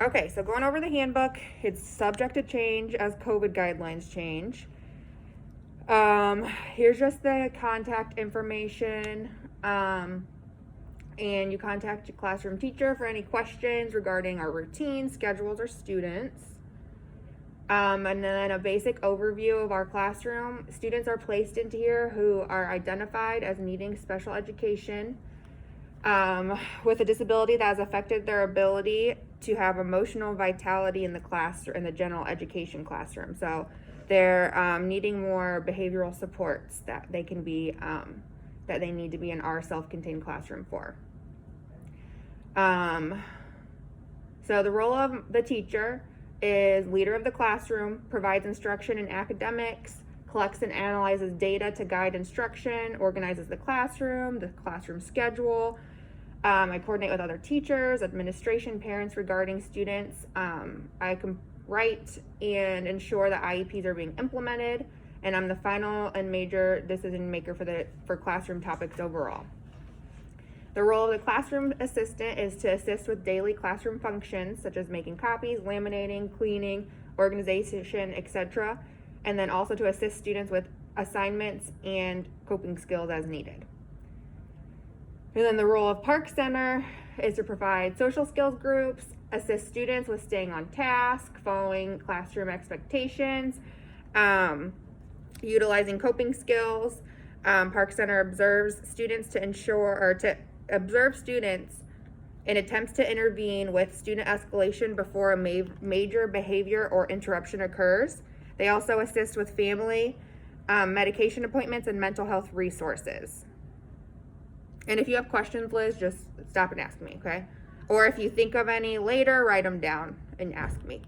Okay, so going over the handbook, it's subject to change as COVID guidelines change. Here's just the contact information. And you contact your classroom teacher for any questions regarding our routines, schedules, or students. And then a basic overview of our classroom. Students are placed into here who are identified as needing special education with a disability that has affected their ability to have emotional vitality in the class or in the general education classroom. So they're needing more behavioral supports that they can be that they need to be in our self-contained classroom for. So the role of the teacher is leader of the classroom, provides instruction in academics, collects and analyzes data to guide instruction, organizes the classroom schedule. I coordinate with other teachers, administration, parents regarding students. I can write and ensure that IEPs are being implemented, and I'm the final and major decision maker for classroom topics overall. The role of the classroom assistant is to assist with daily classroom functions such as making copies, laminating, cleaning, organization, etc., and then also to assist students with assignments and coping skills as needed. And then the role of Park Center is to provide social skills groups, assist students with staying on task, following classroom expectations, utilizing coping skills. Park Center observes students observe students and attempts to intervene with student escalation before a major behavior or interruption occurs. They also assist with family, medication appointments, and mental health resources. And if you have questions, Liz, just stop and ask me, okay? Or if you think of any later, write them down and ask me.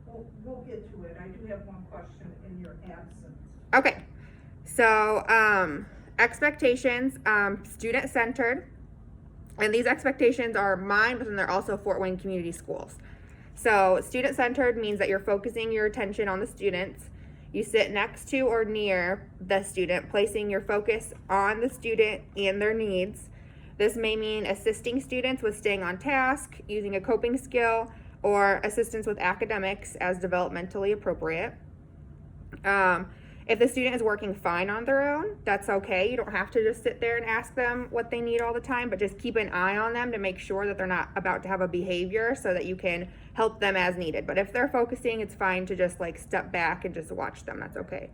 Well, we'll get to it. I do have one question in your absence. Okay, so expectations, student-centered, and these expectations are mine, but then they're also Fort Wayne Community Schools. So student-centered means that you're focusing your attention on the students. You sit next to or near the student, placing your focus on the student and their needs. This may mean assisting students with staying on task, using a coping skill, or assistance with academics as developmentally appropriate. If the student is working fine on their own, that's okay. You don't have to just sit there and ask them what they need all the time, but just keep an eye on them to make sure that they're not about to have a behavior so that you can help them as needed. But if they're focusing, it's fine to just like step back and just watch them. That's okay.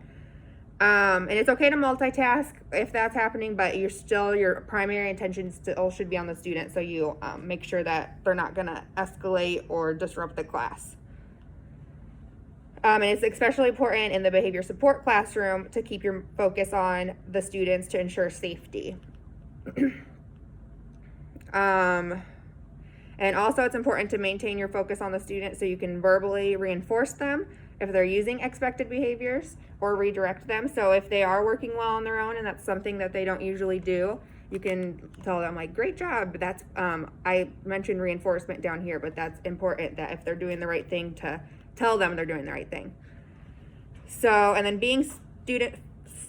And it's okay to multitask if that's happening, but your primary attention still should be on the student, so you make sure that they're not gonna escalate or disrupt the class. And it's especially important in the behavior support classroom to keep your focus on the students to ensure safety. And also it's important to maintain your focus on the student so you can verbally reinforce them if they're using expected behaviors or redirect them. So if they are working well on their own and that's something that they don't usually do, you can tell them like, great job. But that's, I mentioned reinforcement down here, but that's important that if they're doing the right thing to tell them they're doing the right thing. So, and then being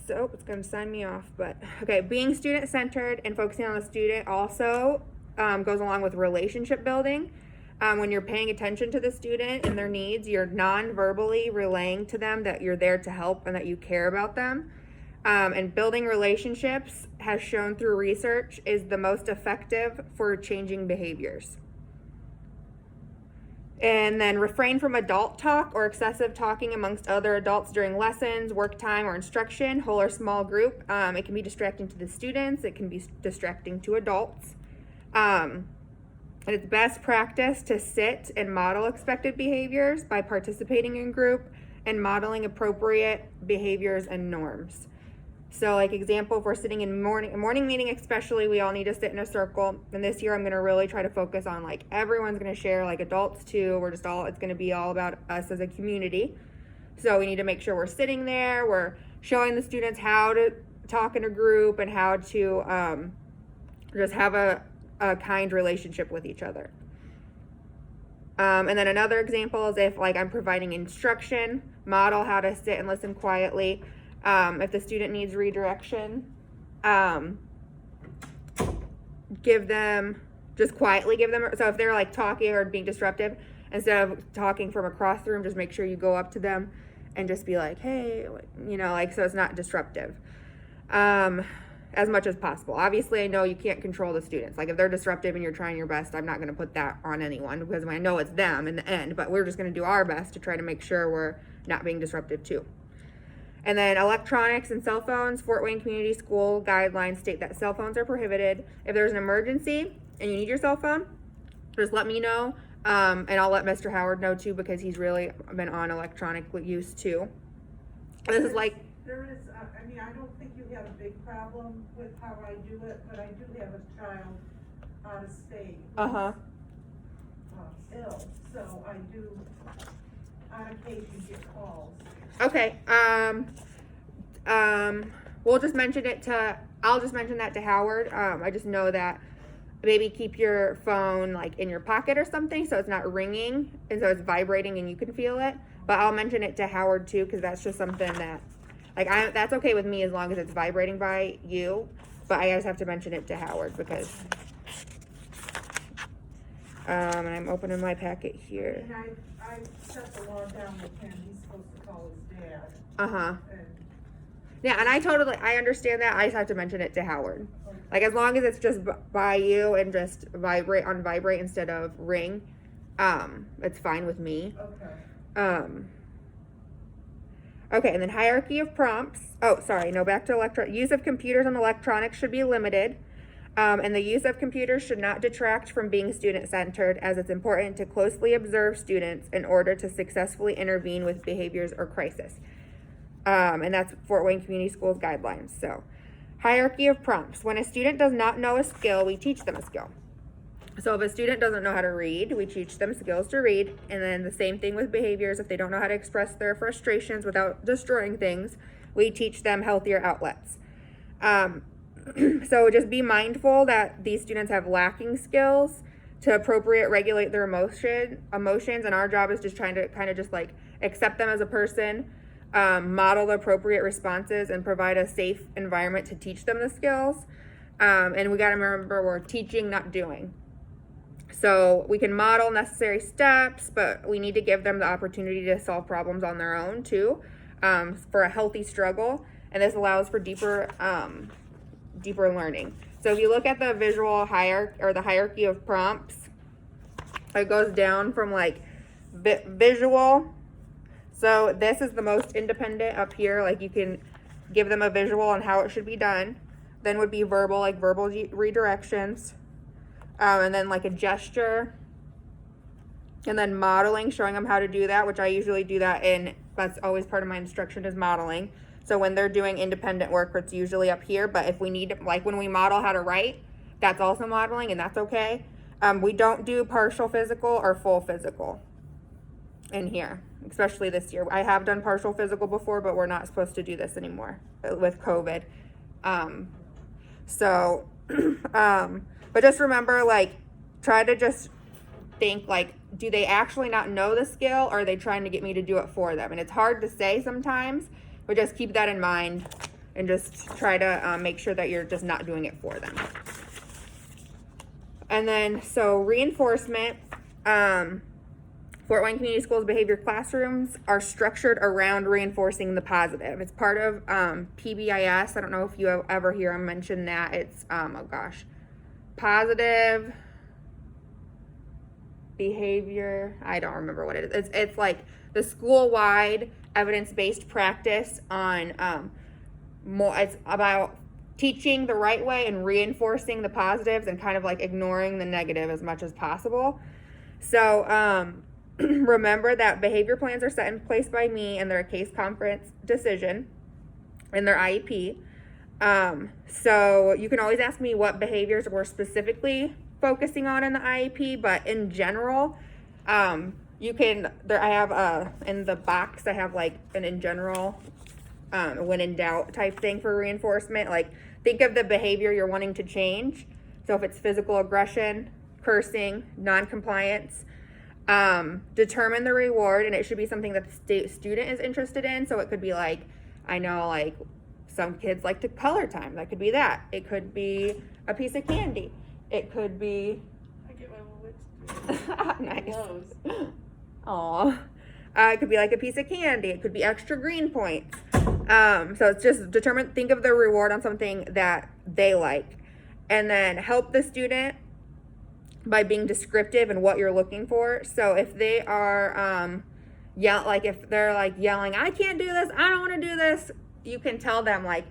so it's gonna sign me off, but okay, being student-centered and focusing on the student also goes along with relationship building. When you're paying attention to the student and their needs, you're non-verbally relaying to them that you're there to help and that you care about them. And building relationships has shown through research is the most effective for changing behaviors. And then refrain from adult talk or excessive talking amongst other adults during lessons, work time, or instruction, whole or small group. It can be distracting to the students. It can be distracting to adults. And it's best practice to sit and model expected behaviors by participating in group and modeling appropriate behaviors and norms. So like example, if we're sitting in morning meeting especially, we all need to sit in a circle. And this year I'm gonna really try to focus on like everyone's gonna share, like adults too. It's gonna be all about us as a community. So we need to make sure we're sitting there, we're showing the students how to talk in a group and how to just have a kind relationship with each other. And then another example is if like I'm providing instruction, model how to sit and listen quietly. If the student needs redirection, give them just quietly give them, so if they're like talking or being disruptive, instead of talking from across the room, just make sure you go up to them and just be like, hey, you know, like, so it's not disruptive. As much as possible. Obviously, I know you can't control the students. Like if they're disruptive and you're trying your best, I'm not going to put that on anyone because I know it's them in the end, but we're just going to do our best to try to make sure we're not being disruptive too. And then electronics and cell phones, Fort Wayne Community School guidelines state that cell phones are prohibited. If there's an emergency and you need your cell phone, just let me know. And I'll let Mr. Howard know too, because he's really been on electronic use too. This is like, There is, I mean, I don't think you have a big problem with how I do it, but I do have a child out of state. uh-huh. Ill, so I do, on occasion, get calls. Okay, we'll just mention it to, I'll just mention that to Howard. I just know that maybe keep your phone like in your pocket or something so it's not ringing and so it's vibrating and you can feel it. But I'll mention it to Howard too, because that's just something that, like, that's okay with me as long as it's vibrating by you. But I just have to mention it to Howard because, and I'm opening my packet here. And I set the law down with him, he's supposed to call his dad. Uh-huh. And, Yeah, and I understand that. I just have to mention it to Howard. Like, as long as it's just by you and just vibrate instead of ring, it's fine with me. okay. Okay, and then hierarchy of prompts. Oh, sorry, no, back to use of computers and electronics should be limited. And the use of computers should not detract from being student-centered, as it's important to closely observe students in order to successfully intervene with behaviors or crisis. And that's Fort Wayne Community Schools guidelines. So, hierarchy of prompts. When a student does not know a skill, we teach them a skill. So if a student doesn't know how to read, we teach them skills to read. And then the same thing with behaviors. If they don't know how to express their frustrations without destroying things, we teach them healthier outlets. So just be mindful that these students have lacking skills to appropriate regulate their emotions. And our job is just trying to kind of just like accept them as a person, model the appropriate responses, and provide a safe environment to teach them the skills. And we got to remember we're teaching, not doing. So we can model necessary steps, but we need to give them the opportunity to solve problems on their own too, for a healthy struggle. And this allows for deeper learning. So if you look at the visual hierarchy of prompts, it goes down from like visual. So this is the most independent up here. Like you can give them a visual on how it should be done. Then would be verbal, like verbal redirections. And then like a gesture, and then modeling, showing them how to do that, which I usually do that that's always part of my instruction is modeling. So when they're doing independent work, it's usually up here, but if we need, like when we model how to write, that's also modeling, and that's okay. We don't do partial physical or full physical in here, especially this year. I have done partial physical before, but we're not supposed to do this anymore with COVID. But just remember, like, try to just think, like, do they actually not know the skill, or are they trying to get me to do it for them? And it's hard to say sometimes, but just keep that in mind and just try to make sure that you're just not doing it for them. And then, so reinforcement, Fort Wayne Community Schools behavior classrooms are structured around reinforcing the positive. It's part of PBIS. I don't know if you ever hear them mention that. It's, positive behavior. I don't remember what it is. It's like the school-wide evidence-based practice on it's about teaching the right way and reinforcing the positives and kind of like ignoring the negative as much as possible. So remember that behavior plans are set in place by me, and they're a case conference decision in their IEP. So you can always ask me what behaviors we're specifically focusing on in the IEP, but in general, I have in the box, I have like an in general, when in doubt type thing for reinforcement. Like, think of the behavior you're wanting to change. So if it's physical aggression, cursing, non-compliance, determine the reward, and it should be something that the student is interested in. So it could be like, I know, like, some kids like to color time. That could be that. It could be a piece of candy. It could be nice. Aw. It could be like a piece of candy. It could be extra green points. So it's just think of the reward on something that they like. And then help the student by being descriptive in what you're looking for. So if they are, if they're like yelling, I can't do this, I don't want to do this, you can tell them like,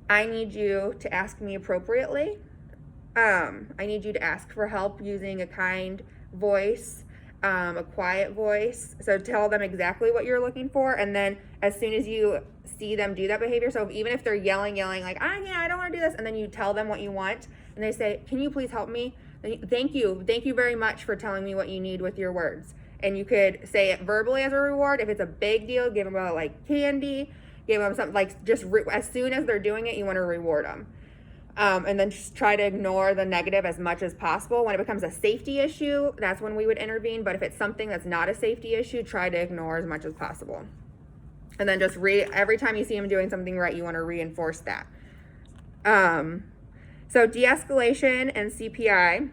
I need you to ask me appropriately. I need you to ask for help using a kind voice, a quiet voice. So tell them exactly what you're looking for. And then as soon as you see them do that behavior, so even if they're yelling like, I don't want to do this, and then you tell them what you want, and they say, can you please help me? Thank you very much for telling me what you need with your words. And you could say it verbally as a reward. If it's a big deal, give them like candy, give them something like as soon as they're doing it, you want to reward them. And then just try to ignore the negative as much as possible. When it becomes a safety issue, that's when we would intervene. But if it's something that's not a safety issue, try to ignore as much as possible. And then just every time you see them doing something right, you want to reinforce that. So de-escalation and CPI.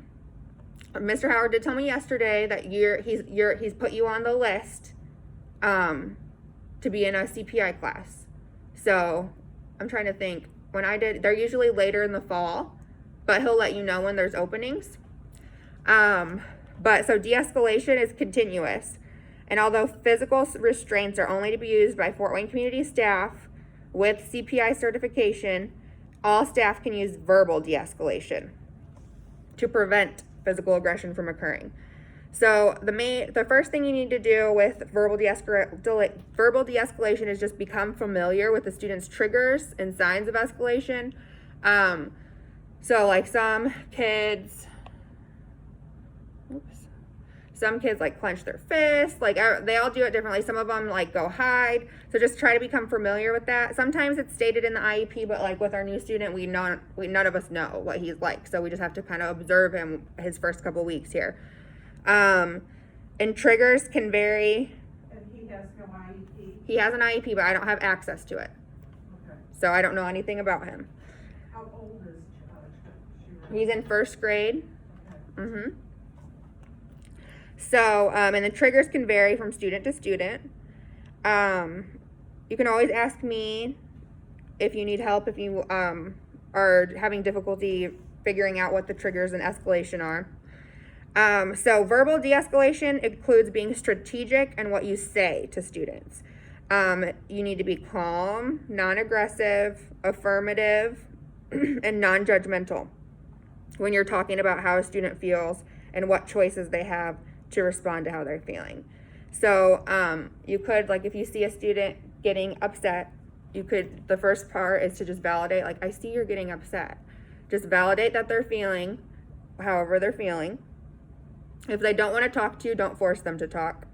Mr. Howard did tell me yesterday that he's put you on the list to be in a CPI class. So I'm trying to think. When I did, they're usually later in the fall, but he'll let you know when there's openings. But so de-escalation is continuous. And although physical restraints are only to be used by Fort Wayne community staff with CPI certification, all staff can use verbal de-escalation to prevent physical aggression from occurring. So the first thing you need to do with verbal de-escalation is just become familiar with the student's triggers and signs of escalation. So like some kids like clench their fists, like they all do it differently. Some of them like go hide. So just try to become familiar with that. Sometimes it's stated in the IEP, but like with our new student, none of us know what he's like. So we just have to kind of observe him his first couple weeks here. And triggers can vary. And he has no IEP? He has an IEP, but I don't have access to it. Okay. So I don't know anything about him. How old is He's in first grade. Okay. Mm-hmm. So, and the triggers can vary from student to student. You can always ask me if you need help, if you are having difficulty figuring out what the triggers and escalation are. So verbal de-escalation includes being strategic in what you say to students. You need to be calm, non-aggressive, affirmative, and non-judgmental when you're talking about how a student feels and what choices they have to respond to how they're feeling. So you could, like, if you see a student getting upset, the first part is to just validate, like, I see you're getting upset. Just validate that they're feeling however they're feeling. If they don't want to talk to you, don't force them to talk.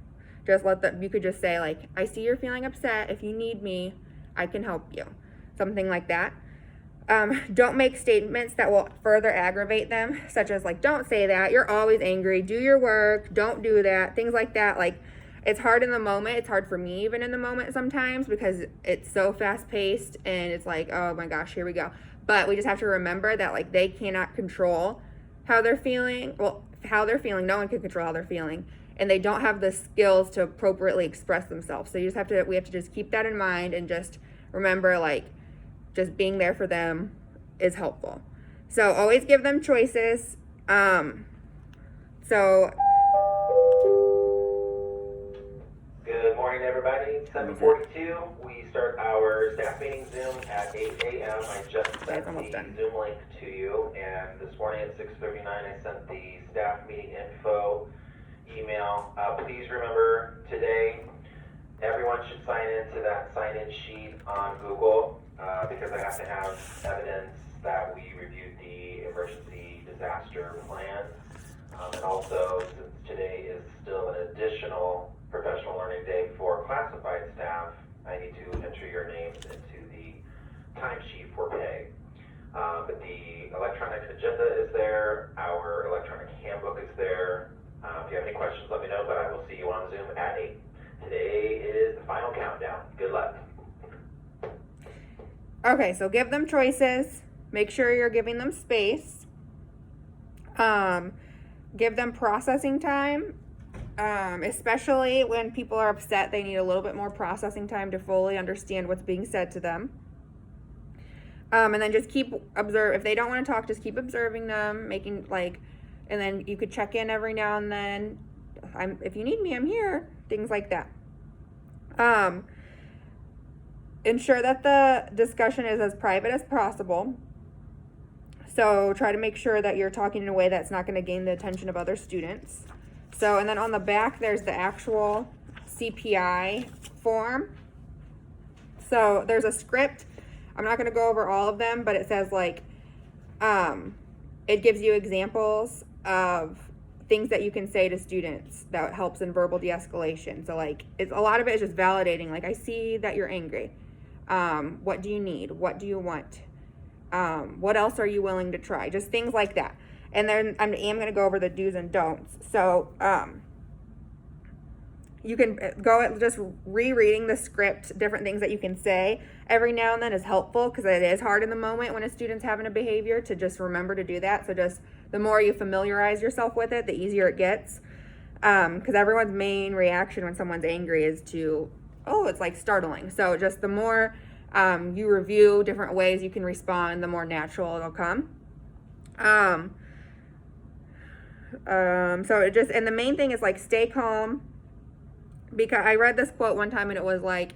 Just you could just say, like, I see you're feeling upset. If you need me, I can help you. Something like that. Don't make statements that will further aggravate them, such as, like, don't say that, you're always angry, do your work, don't do that, things like that. Like, it's hard in the moment. It's hard for me even in the moment sometimes because it's so fast paced and it's like, oh my gosh, here we go. But we just have to remember that, like, they cannot control how they're feeling. Well, how they're feeling, no one can control how they're feeling. And they don't have the skills to appropriately express themselves. So we have to just keep that in mind and just remember, like, just being there for them is helpful. So always give them choices. Good morning, everybody. 7:42. We start our staff meeting Zoom at 8 a.m. I just sent the Zoom link to you, and this morning at 6:39, I sent the staff meeting info email. Please remember today, everyone should sign into that sign-in sheet on Google because I have to have evidence that we reviewed the emergency disaster plan. And also, since today is still an additional professional learning day for classified staff, I need to enter your names into the timesheet for pay. But the electronic agenda is there, our electronic handbook is there. If you have any questions, let me know, but I will see you on Zoom at 8. Today is the final countdown. Good luck. Okay, so give them choices. Make sure you're giving them space. Give them processing time. Especially when people are upset, they need a little bit more processing time to fully understand what's being said to them. And then just keep observe. If they don't want to talk, just keep observing them, making like, and then you could check in every now and then. If you need me, I'm here. Things like that. Ensure that the discussion is as private as possible. So try to make sure that you're talking in a way that's not going to gain the attention of other students. So, and then on the back, there's the actual CPI form. So there's a script. I'm not going to go over all of them, but it says like, it gives you examples of things that you can say to students that helps in verbal de-escalation. So like, a lot of it is just validating. Like, I see that you're angry. What do you need? What do you want? What else are you willing to try? Just things like that. And then I am going to go over the do's and don'ts. So, you can go at just rereading the script, different things that you can say every now and then is helpful, because it is hard in the moment when a student's having a behavior to just remember to do that. So just the more you familiarize yourself with it, the easier it gets. Because everyone's main reaction when someone's angry is to, oh, it's like startling. So just the more you review different ways you can respond, the more natural it'll come. So it just, and the main thing is like stay calm. Because I read this quote one time and it was like,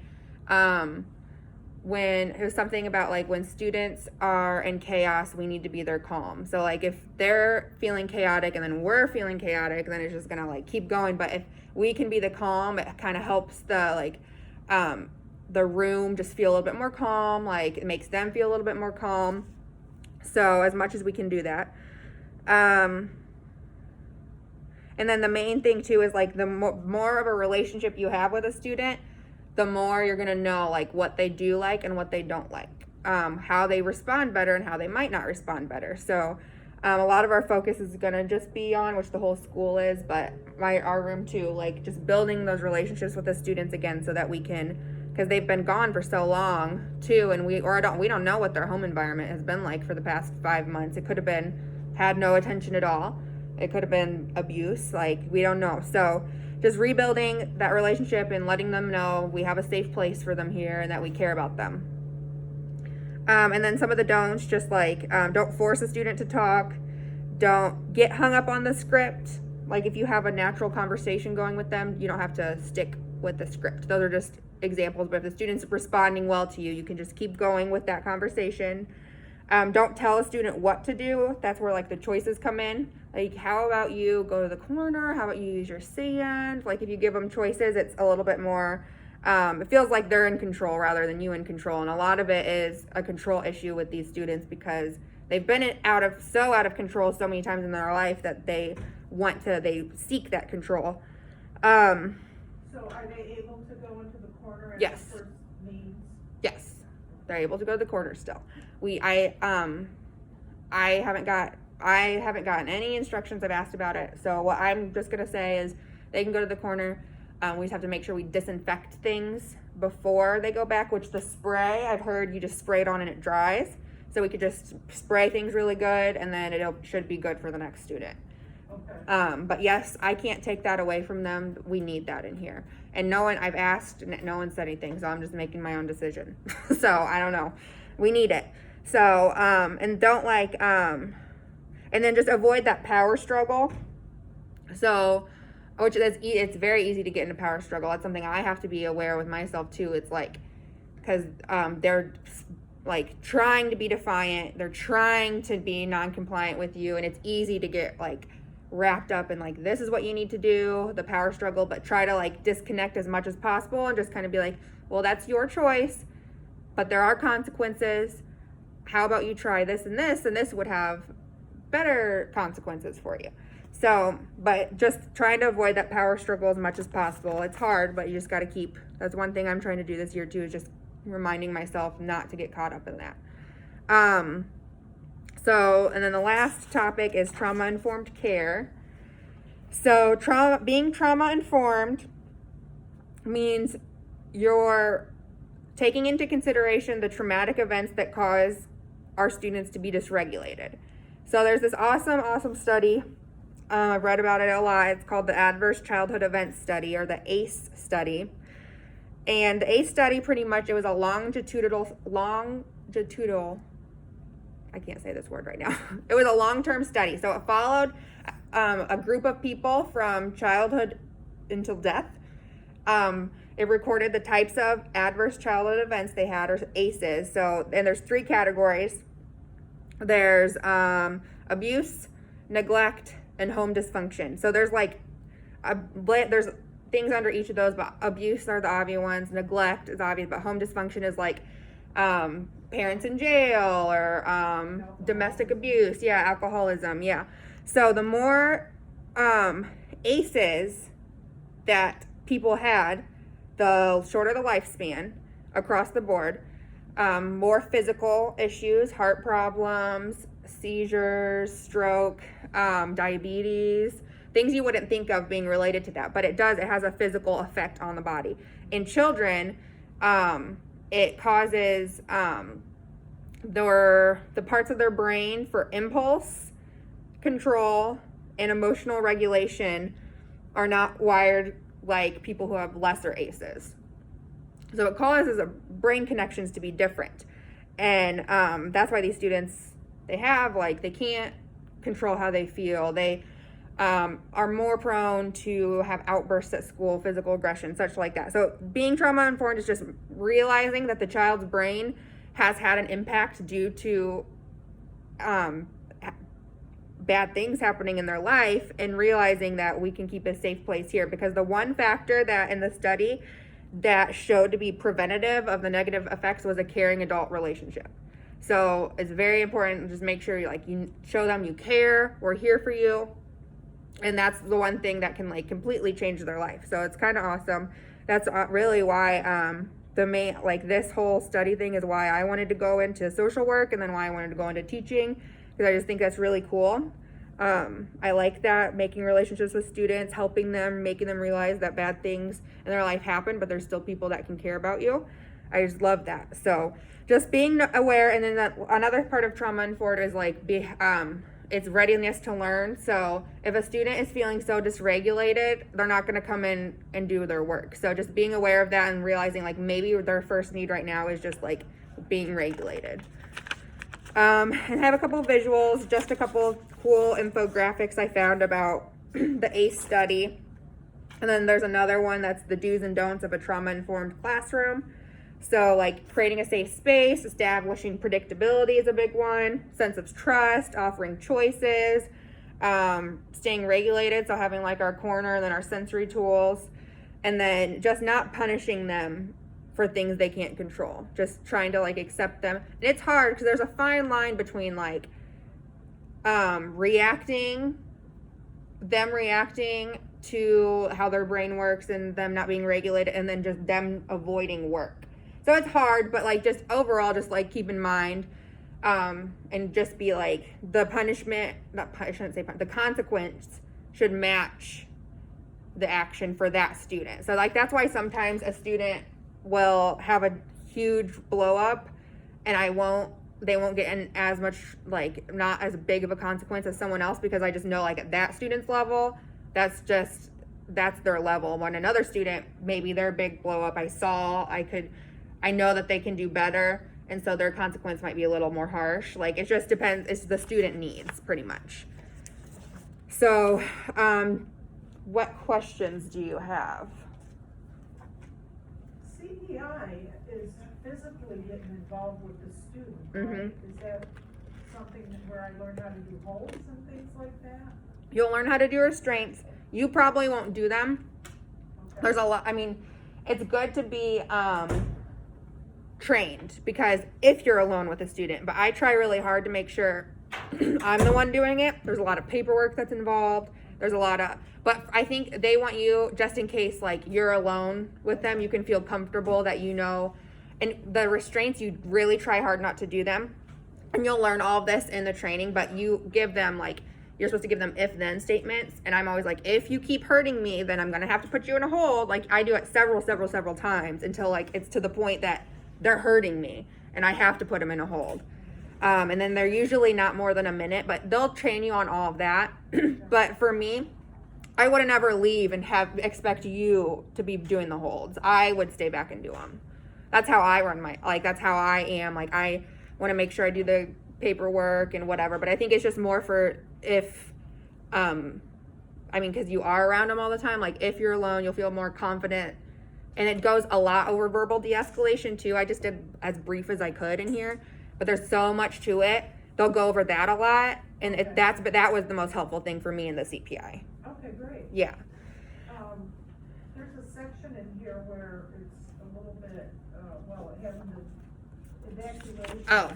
when it was something about like when students are in chaos, we need to be their calm. So like if they're feeling chaotic and then we're feeling chaotic, then it's just gonna like keep going. But if we can be the calm, it kind of helps the room just feel a little bit more calm. Like it makes them feel a little bit more calm. So as much as we can do that. And then the main thing too is like the more of a relationship you have with a student, the more you're gonna know like what they do like and what they don't like, how they respond better and how they might not respond better. So a lot of our focus is gonna just be on, which the whole school is, but our room too, like just building those relationships with the students again, so that we can, because they've been gone for so long too, and we don't know what their home environment has been like for the past 5 months. It could have been had no attention at all. It could have been abuse, like we don't know. So just rebuilding that relationship and letting them know we have a safe place for them here and that we care about them. And then some of the don'ts, just like don't force a student to talk. Don't get hung up on the script. Like if you have a natural conversation going with them, you don't have to stick with the script. Those are just examples, but if the student's responding well to you, you can just keep going with that conversation. Don't tell a student what to do. That's where like the choices come in. Like, how about you go to the corner? How about you use your sand? Like if you give them choices, it's a little bit more, it feels like they're in control rather than you in control. And a lot of it is a control issue with these students because they've been out of control so many times in their life that they seek that control. So are they able to go into the corner at Yes. the first means? Yes, they're able to go to the corner still. I haven't gotten any instructions. I've asked about it. So what I'm just gonna say is they can go to the corner. We just have to make sure we disinfect things before they go back, which the spray, I've heard you just spray it on and it dries. So we could just spray things really good and then it should be good for the next student. Okay. But yes, I can't take that away from them. We need that in here. And I've asked, no one said anything, so I'm just making my own decision. So I don't know. We need it. So, and don't and then just avoid that power struggle. So, it's very easy to get into power struggle. That's something I have to be aware with myself too. It's like, because they're like trying to be defiant, they're trying to be non-compliant with you, and it's easy to get like wrapped up in like, this is what you need to do, the power struggle, but try to like disconnect as much as possible and just kind of be like, well, that's your choice, but there are consequences. How about you try this, and this would have better consequences for you. So, but just trying to avoid that power struggle as much as possible. It's hard, but you just got to that's one thing I'm trying to do this year too, is just reminding myself not to get caught up in that. So, and then the last topic is trauma-informed care. So being trauma-informed means you're taking into consideration the traumatic events that cause our students to be dysregulated. So there's this awesome study I've read about it a lot. It's called the Adverse Childhood Events Study, or the ACE study. And the ACE study, pretty much, it was a longitudinal, I can't say this word right now. It was a long-term study. So it followed a group of people from childhood until death. It recorded the types of adverse childhood events they had, or ACEs. So, and there's 3 categories. There's abuse, neglect, and home dysfunction. So there's like there's things under each of those, but abuse are the obvious ones. Neglect is obvious, but home dysfunction is like parents in jail, or domestic abuse, alcoholism, So the more ACEs that people had, the shorter the lifespan across the board. More physical issues, heart problems, seizures, stroke, diabetes, things you wouldn't think of being related to that, but it has a physical effect on the body. In children, it causes the parts of their brain for impulse control and emotional regulation are not wired like people who have lesser ACEs. So it causes brain connections to be different. And that's why these students, they can't control how they feel. They are more prone to have outbursts at school, physical aggression, such like that. So being trauma informed is just realizing that the child's brain has had an impact due to bad things happening in their life, and realizing that we can keep a safe place here. Because the one factor that in the study that showed to be preventative of the negative effects was a caring adult relationship. So it's very important to just make sure you show them you care, we're here for you. And that's the one thing that can completely change their life. So it's kind of awesome. That's really why this whole study thing is why I wanted to go into social work, and then why I wanted to go into teaching, because I just think that's really cool. I like that, making relationships with students, helping them, making them realize that bad things in their life happen, but there's still people that can care about you. I just love that. So just being aware. And then another part of trauma informed is it's readiness to learn. So if a student is feeling so dysregulated, they're not going to come in and do their work. So just being aware of that and realizing maybe their first need right now is just being regulated. And I have a couple of visuals, just a couple of cool infographics I found about the ACE study. And then there's another one that's the do's and don'ts of a trauma-informed classroom. So creating a safe space, establishing predictability is a big one, sense of trust, offering choices, staying regulated, so having our corner and then our sensory tools, and then just not punishing them for things they can't control, just trying to accept them. And it's hard because there's a fine line between reacting to how their brain works and them not being regulated, and then just them avoiding work. So it's hard, but just overall, just keep in mind, and just be the punishment, the consequence should match the action for that student. So that's why sometimes a student will have a huge blow up, and they won't get in as much, not as big of a consequence as someone else, because I just know at that student's level, that's their level. When another student, maybe their big blow up, I know that they can do better, and so their consequence might be a little more harsh. It just depends. It's the student needs, pretty much. So, what questions do you have? CPI is physically getting involved with the student, right? Is that something where I learn how to do holds and things like that? You'll learn how to do restraints. You probably won't do them. Okay. There's a lot. It's good to be trained, because if you're alone with a student, but I try really hard to make sure I'm the one doing it. There's a lot of paperwork that's involved. But I think they want you, just in case you're alone with them, you can feel comfortable that and the restraints, you really try hard not to do them. And you'll learn all of this in the training, but you give them you're supposed to give them if-then statements. And I'm always if you keep hurting me, then I'm going to have to put you in a hold. I do it several times until it's to the point that they're hurting me and I have to put them in a hold. And then they're usually not more than a minute, but they'll train you on all of that. But for me, I would never leave and expect you to be doing the holds. I would stay back and do them. That's how I run that's how I am. Like, I want to make sure I do the paperwork and whatever, but I think it's just more for if, because you are around them all the time. Like, if you're alone, you'll feel more confident. And it goes a lot over verbal de-escalation too. I just did as brief as I could in here, but there's so much to it. They'll go over that a lot, and Okay. but that was the most helpful thing for me in the CPI. Okay, great. Yeah. There's a section in here where it's a little bit, it has an evacuation. Oh,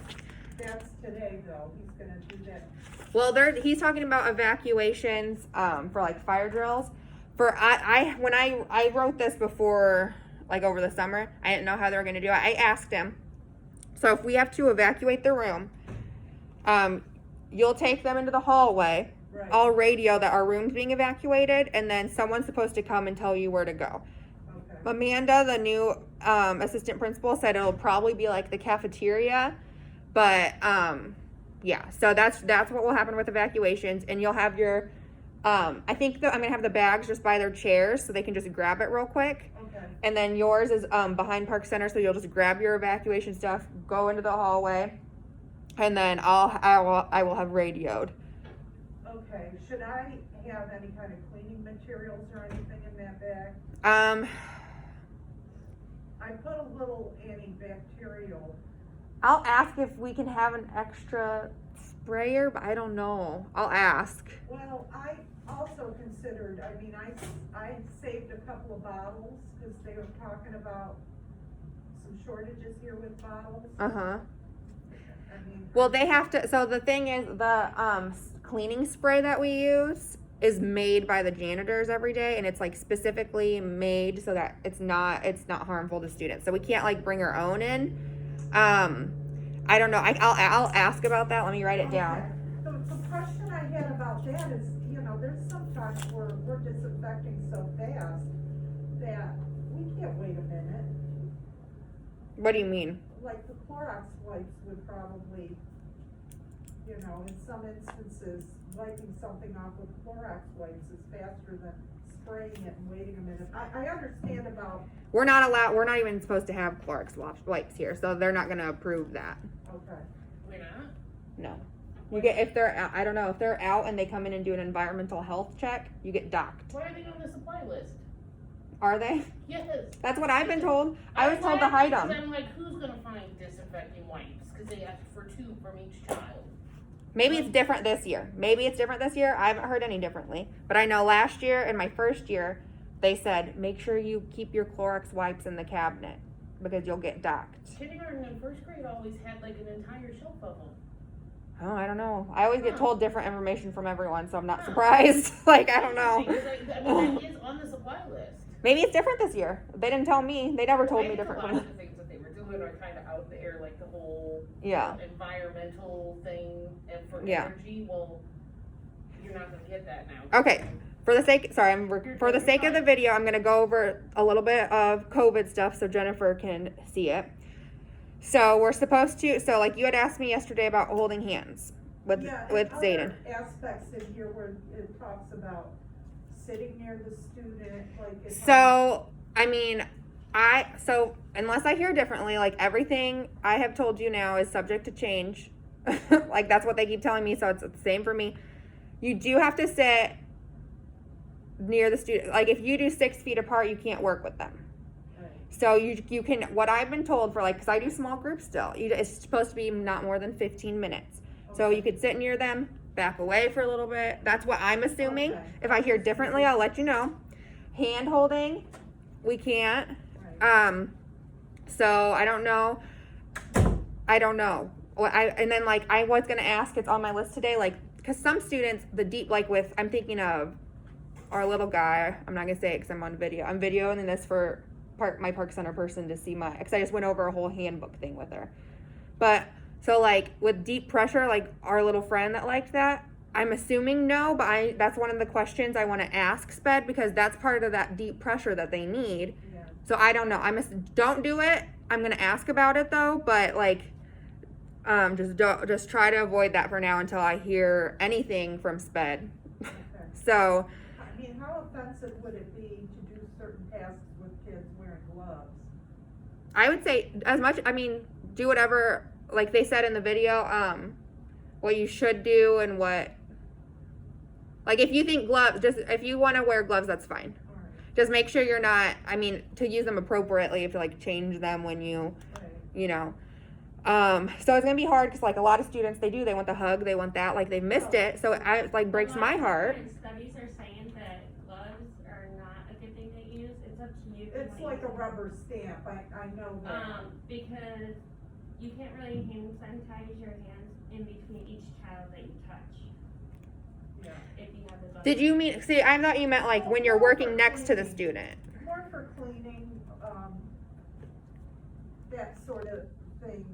That's today though, he's gonna do that. well, he's talking about evacuations for like fire drills. When I wrote this before, like over the summer, I didn't know how they were gonna do it. I asked him. So if we have to evacuate the room, you'll take them into the hallway. Right. I'll radio that our room's being evacuated, and then someone's supposed to come and tell you where to go. Okay, Amanda, the new assistant principal, said it'll probably be like the cafeteria, but yeah. So that's what will happen with evacuations, and you'll have your. I think I'm gonna have the bags just by their chairs so they can just grab it real quick. okay, And then yours is behind Park Center, so you'll just grab your evacuation stuff, go into the hallway, and then I will have radioed. okay. Should I have any kind of cleaning materials or anything in that bag? I put a little antibacterial. I'll ask if we can have an extra sprayer, but I don't know. I'll ask. Well, I also considered, I saved a couple of bottles, cause they were talking about some shortages here with bottles. Well, they have to. So the thing is, the cleaning spray that we use is made by the janitors every day, and it's like specifically made so that it's not harmful to students. So we can't like bring our own in. I don't know. I'll ask about that. Let me write it down. Okay. The question I had about that is, there's some times where we're disinfecting so fast that we can't wait a minute. What do you mean? Like the Clorox wipes would probably, in some instances, wiping something off with Clorox wipes is faster than spraying it and waiting a minute. I understand about, We're not even supposed to have Clorox wipes here, so they're not gonna approve that. okay, We're not? No. You get, if they're out, I don't know, if they're out and they come in and do an environmental health check, you get docked. Why are they on the supply list? Are they? Yes. That's what I've been told. I was told to hide them. I'm like, who's gonna find disinfecting wipes? Cause they asked for 2 from each child. Maybe it's different this year. I haven't heard any differently. But I know last year, in my first year, they said, make sure you keep your Clorox wipes in the cabinet because you'll get docked. Kindergarten and first grade always had like an entire shelf of them. Oh, I don't know. I always get told different information from everyone, so I'm not Huh. surprised. Like, I don't know. Because that is on the supply list. Maybe it's different this year. They didn't tell me. They never told me A lot differently. of the things that they were doing are kind of out there, like the whole Yeah. environmental thing, and for Yeah. energy, well, you're not gonna get that now. Okay. For the sake of the video, I'm gonna go over a little bit of COVID stuff so Jennifer can see it. So we're supposed to. So like you had asked me yesterday about holding hands with Zayden. aspects in here where it talks about sitting near the student, like. So unless I hear differently, like everything I have told you now is subject to change. Like that's what they keep telling me. So it's the same for me. You do have to sit near the student. Like if you do 6 feet apart, you can't work with them. So you can, what I've been told for because I do small groups still, it's supposed to be not more than 15 minutes. So you could sit near them, back away for a little bit. That's what I'm assuming. Okay. If I hear differently, I'll let you know. Hand holding, we can't. Right. So I don't know. And then I was gonna ask, it's on my list today, because some students, I'm thinking of our little guy. I'm not gonna say it because I'm on video. I'm videoing this for my Park Center person to see because I just went over a whole handbook thing with her. But so with deep pressure, our little friend that liked that, I'm assuming no, but that's one of the questions I want to ask SPED because that's part of that deep pressure that they need. Yeah. So I don't know. Don't do it. I'm gonna ask about it though, but Just try to avoid that for now until I hear anything from SPED. Okay. So, I mean, how offensive would it be to do certain tasks with kids wearing gloves? I would say do whatever, like they said in the video, what you should do and what, like if you think gloves, if you want to wear gloves, that's fine. All right, Just make sure you're not, to use them appropriately, you have to like change them when you, right. So it's gonna be hard because like a lot of students, they want the hug, they want that, like they missed it, so it like breaks my heart. Studies are saying that gloves are not a good thing to use. It's up to you. if you It's wanna like a use it. rubber stamp, I know that. Because you can't really hand sanitize your hands in between each child that you touch Yeah. if you have the gloves. Did you mean, see, I thought you meant like when you're working next to the student. More for cleaning, that sort of thing.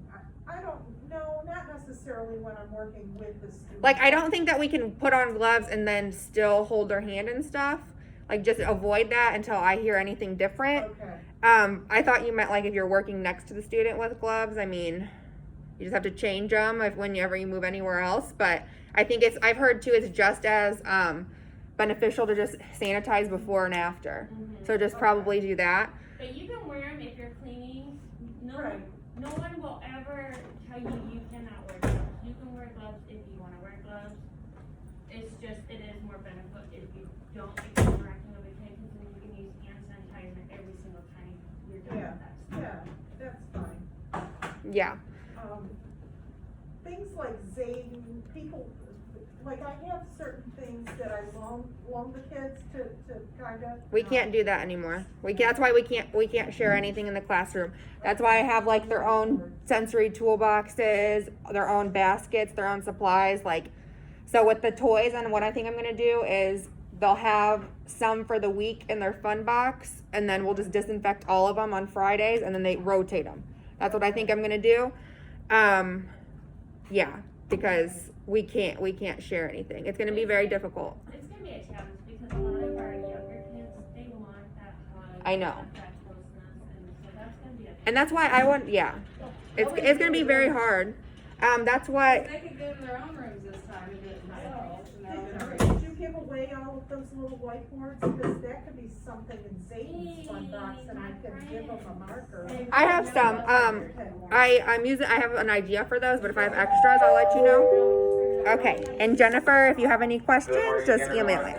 I don't, no, not necessarily when I'm working with the student. Like, I don't think that we can put on gloves and then still hold their hand and stuff. Like, just avoid that until I hear anything different. Okay, I thought you meant like if you're working next to the student with gloves. You just have to change them whenever you move anywhere else. But I think I've heard too, it's just as beneficial to just sanitize before and after. Mhm. So just probably do that. But you can wear them if you're cleaning. Right. No one will ever tell you cannot wear gloves. You can wear gloves if you want to wear gloves. It's just, it is more beneficial if you don't, if you're interacting with a kid, because then you can use hand sanitizer every single time you're done Yeah. with that stuff. yeah, that's fine. Yeah. Things like Zayden, people, like I have certain things that I loan the kids to kind of. We can't do that anymore. That's why we can't share anything in the classroom. That's why I have like their own sensory toolboxes, their own baskets, their own supplies. Like, so with the toys, and what I think I'm gonna do is they'll have some for the week in their fun box, and then we'll just disinfect all of them on Fridays, and then they rotate them. That's what I think I'm gonna do. Yeah, because we can't share anything. It's gonna be very difficult. It's gonna be a challenge because a lot of our younger kids, they want that hug. I know. They want that closeness, and so that's gonna be a. And that's why it's gonna be very hard. That's what. They could go to their own rooms this time and do it themselves, and they're gonna Did you give away all of those little whiteboards? Because that could be something in Zayden's fun box, and I could give them a marker. I have some. Okay. I have an idea for those, but if I have extras, I'll let you know. Okay. And Jennifer, if you have any questions, just email me.